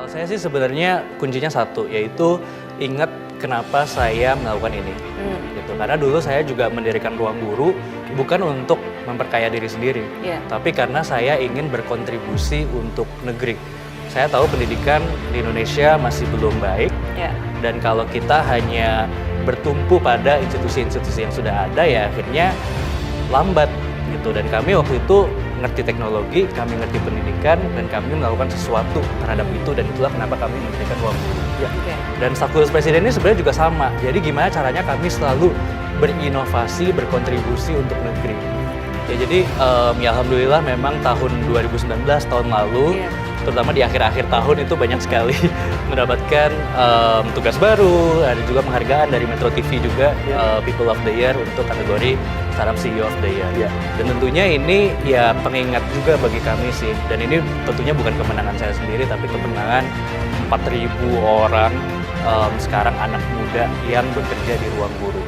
Kalau saya sih sebenarnya kuncinya satu, yaitu ingat kenapa saya melakukan ini. Gitu. Karena dulu saya juga mendirikan Ruang Guru bukan untuk memperkaya diri sendiri, tapi karena saya ingin berkontribusi untuk negeri. Saya tahu pendidikan di Indonesia masih belum baik, dan kalau kita hanya bertumpu pada institusi-institusi yang sudah ada, ya akhirnya lambat gitu. Dan kami waktu itu ngerti teknologi, kami ngerti pendidikan, dan kami melakukan sesuatu terhadap itu, dan itulah kenapa kami mendirikan Ruang Guru. Dan staf khusus presiden ini sebenarnya juga sama. Jadi gimana caranya kami selalu berinovasi, berkontribusi untuk negeri. Ya jadi ya alhamdulillah memang tahun 2019, tahun lalu, terutama di akhir-akhir tahun itu banyak sekali mendapatkan tugas baru, ada juga penghargaan dari Metro TV juga, People of the Year untuk kategori Startup CEO of the Year. Dan tentunya ini ya pengingat juga bagi kami sih, dan ini tentunya bukan kemenangan saya sendiri, tapi kemenangan 4.000 orang sekarang anak muda yang bekerja di Ruang Guru.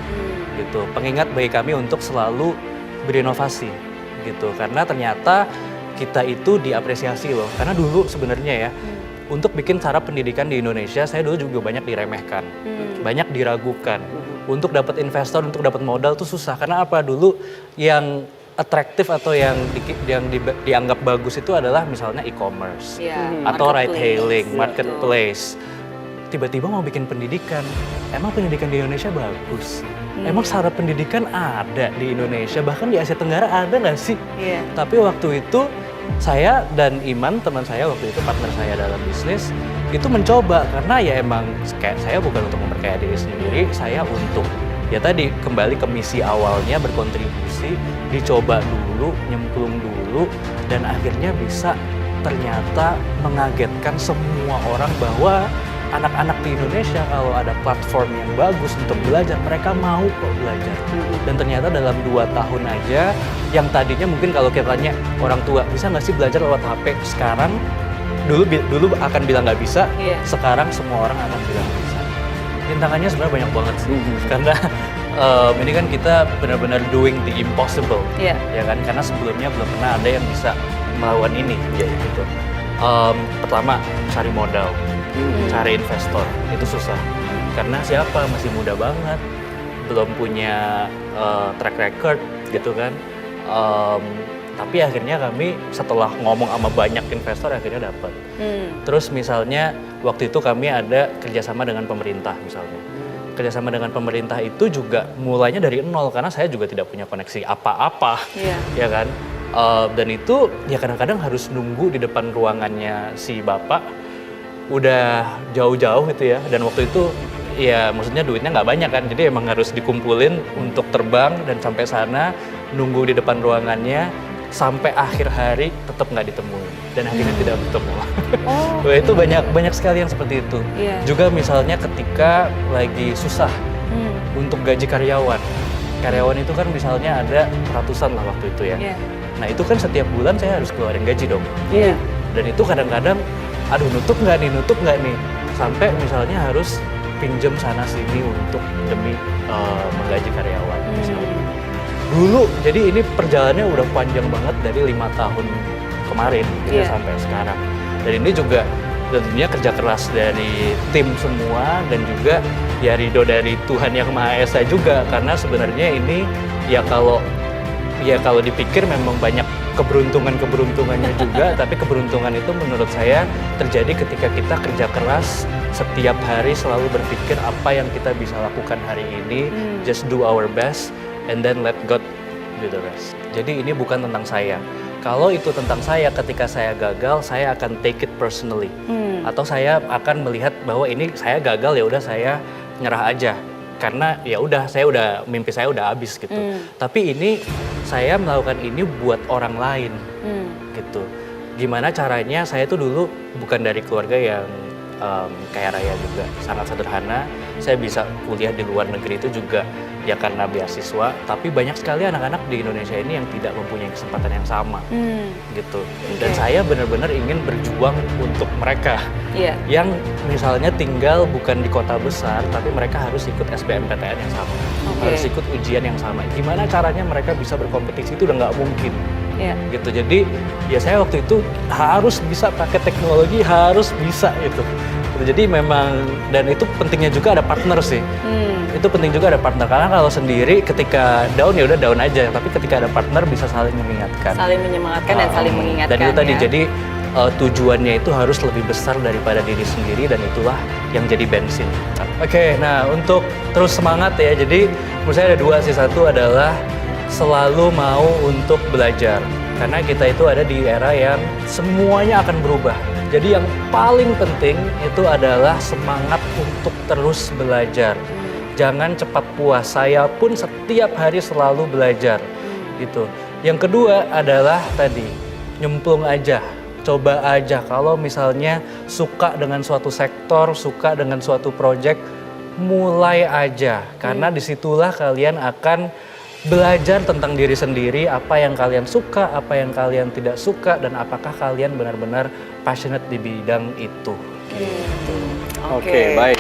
Gitu. Pengingat bagi kami untuk selalu berinovasi gitu, karena ternyata kita itu diapresiasi loh. Karena dulu sebenarnya ya, untuk bikin cara pendidikan di Indonesia, saya dulu juga banyak diremehkan, banyak diragukan. Untuk dapat investor, untuk dapat modal tuh susah. Karena apa? Dulu yang atraktif atau yang dianggap bagus itu adalah misalnya e-commerce, atau ride hailing, marketplace. Tiba-tiba mau bikin pendidikan, emang pendidikan di Indonesia bagus? Emang syarat pendidikan ada di Indonesia, bahkan di Asia Tenggara ada nggak sih? Tapi waktu itu saya dan Iman, teman saya waktu itu, partner saya dalam bisnis, itu mencoba. Karena ya emang kayak saya bukan untuk memperkaya diri sendiri, saya untuk ya tadi kembali ke misi awalnya, berkontribusi, dicoba dulu, nyemplung dulu, dan akhirnya bisa ternyata mengagetkan semua orang bahwa anak-anak di Indonesia kalau ada platform yang bagus untuk belajar, mereka mau kok belajar. Dan ternyata dalam 2 tahun aja, yang tadinya mungkin kalau kita tanya orang tua, bisa nggak sih belajar lewat HP? Sekarang, dulu akan bilang nggak bisa, sekarang semua orang akan bilang bisa. Rintangannya sebenarnya banyak banget sih, karena ini kan kita benar-benar doing the impossible, ya kan? Karena sebelumnya belum pernah ada yang bisa melakukan ini, gitu. Pertama, cari modal. Cari investor itu susah, karena siapa, masih muda banget, belum punya track record gitu kan. Tapi akhirnya kami setelah ngomong sama banyak investor akhirnya dapat. Terus misalnya waktu itu kami ada kerjasama dengan pemerintah misalnya. Kerjasama dengan pemerintah itu juga mulainya dari nol, karena saya juga tidak punya koneksi apa-apa, ya kan. Dan itu ya kadang-kadang harus nunggu di depan ruangannya si bapak, udah jauh-jauh gitu ya, dan waktu itu ya maksudnya duitnya nggak banyak kan, jadi emang harus dikumpulin untuk terbang dan sampai sana, nunggu di depan ruangannya sampai akhir hari tetap nggak ditemui dan akhirnya tidak bertemu. Wah, itu banyak sekali yang seperti itu. Juga misalnya ketika lagi susah untuk gaji karyawan itu kan misalnya ada ratusan lah waktu itu ya. Nah itu kan setiap bulan saya harus keluarin gaji dong. Dan itu kadang-kadang aduh nutup nggak nih, sampai misalnya harus pinjem sana sini untuk demi menggaji karyawan misalnya. Dulu, jadi ini perjalanannya udah panjang banget dari 5 tahun kemarin gitu, sampai sekarang. Dan ini juga tentunya kerja keras dari tim semua, dan juga ya ridho dari Tuhan Yang Maha Esa juga, karena sebenarnya ini ya kalau dipikir memang banyak keberuntungannya juga, tapi keberuntungan itu menurut saya terjadi ketika kita kerja keras setiap hari, selalu berpikir apa yang kita bisa lakukan hari ini, just do our best, and then let God do the rest. Jadi ini bukan tentang saya. Kalau itu tentang saya, ketika saya gagal, saya akan take it personally, atau saya akan melihat bahwa ini saya gagal, ya udah saya nyerah aja. Karena ya udah, mimpi saya udah habis gitu. Tapi ini saya melakukan ini buat orang lain gitu. Gimana caranya? Saya tuh dulu bukan dari keluarga yang kaya raya juga, sangat sederhana. Saya bisa kuliah di luar negeri itu juga ya karena beasiswa, tapi banyak sekali anak-anak di Indonesia ini yang tidak mempunyai kesempatan yang sama gitu. Dan saya benar-benar ingin berjuang untuk mereka yang misalnya tinggal bukan di kota besar, tapi mereka harus ikut SBMPTN yang sama, harus ikut ujian yang sama. Gimana caranya mereka bisa berkompetisi, itu udah nggak mungkin gitu. Jadi ya saya waktu itu harus bisa pakai teknologi, harus bisa itu. Jadi memang, dan itu pentingnya juga ada partner sih. Itu penting juga ada partner, karena kalau sendiri ketika down ya udah down aja, tapi ketika ada partner bisa saling mengingatkan. Saling menyemangatkan dan saling mengingatkan. Dan itu tadi, jadi tujuannya itu harus lebih besar daripada diri sendiri, dan itulah yang jadi bensin. Oke, nah untuk terus semangat ya, jadi menurut saya ada dua sih. Satu adalah selalu mau untuk belajar, karena kita itu ada di era yang semuanya akan berubah. Jadi yang paling penting itu adalah semangat untuk terus belajar. Jangan cepat puas, saya pun setiap hari selalu belajar gitu. Yang kedua adalah tadi, nyemplung aja. Coba aja, kalau misalnya suka dengan suatu sektor, suka dengan suatu proyek, mulai aja. Karena disitulah kalian akan belajar tentang diri sendiri, apa yang kalian suka, apa yang kalian tidak suka, dan apakah kalian benar-benar passionate di bidang itu. Oke, baik.